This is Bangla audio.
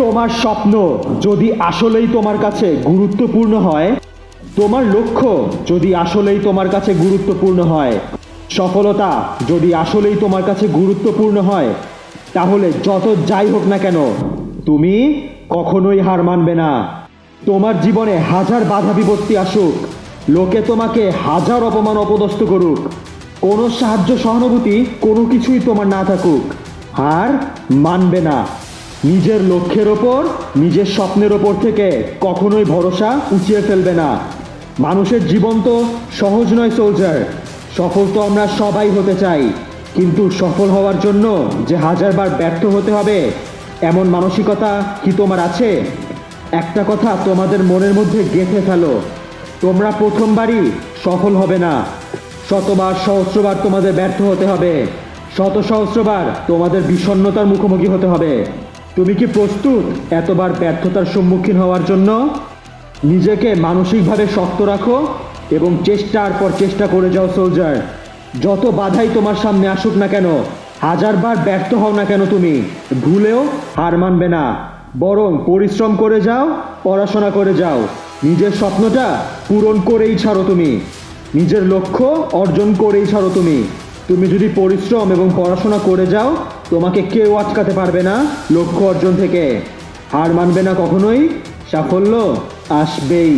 তোমার স্বপ্ন যদি আসলেই তোমার কাছে গুরুত্বপূর্ণ হয়, তোমার লক্ষ্য যদি আসলেই তোমার কাছে গুরুত্বপূর্ণ হয়, সফলতা যদি আসলেই তোমার কাছে গুরুত্বপূর্ণ হয়, তাহলে যত যাই হোক না কেন তুমি কখনোই হার মানবে না। তোমার জীবনে হাজার বাধা বিপত্তি আসুক, লোকে তোমাকে হাজার অপমান অপদস্থ করুক, কোনো সাহায্য সহানুভূতি কোনো কিছুই তোমার না থাকুক, হার মানবে না। নিজের লক্ষ্যের ওপর, নিজের স্বপ্নের ওপর থেকে কখনোই ভরসা উঠিয়ে ফেলবে না। মানুষের জীবন তো সহজ নয় সোলজার। সফল তো আমরা সবাই হতে চাই, কিন্তু সফল হওয়ার জন্য যে হাজারবার ব্যর্থ হতে হবে এমন মানসিকতা কি তোমার আছে? একটা কথা তোমাদের মনের মধ্যে গেঁথে ফেলো, তোমরা প্রথমবারই সফল হবে না, শতবার সহস্রবার তোমাদের ব্যর্থ হতে হবে, শত সহস্রবার তোমাদের বিষণ্ণতার মুখোমুখি হতে হবে। তুমি কি প্রস্তুত এতবার ব্যর্থতার সম্মুখীন হওয়ার জন্য? নিজেকে মানসিকভাবে শক্ত রাখো এবং চেষ্টার পর চেষ্টা করে যাও সোলজার। যত বাধাই তোমার সামনে আসুক না কেন, হাজারবার ব্যর্থ হও না কেন, তুমি ভুলেও হার মানবে না, বরং পরিশ্রম করে যাও, পড়াশোনা করে যাও, নিজের স্বপ্নটা পূরণ করেই ছাড়ো তুমি, নিজের লক্ষ্য অর্জন করেই ছাড়ো তুমি। তুমি যদি পরিশ্রম এবং পড়াশোনা করে যাও, তোমাকে কেউ আটকাতে পারবে না লক্ষ্য অর্জন থেকে। হার মানবে না কখনোই, সাফল্য আসবেই।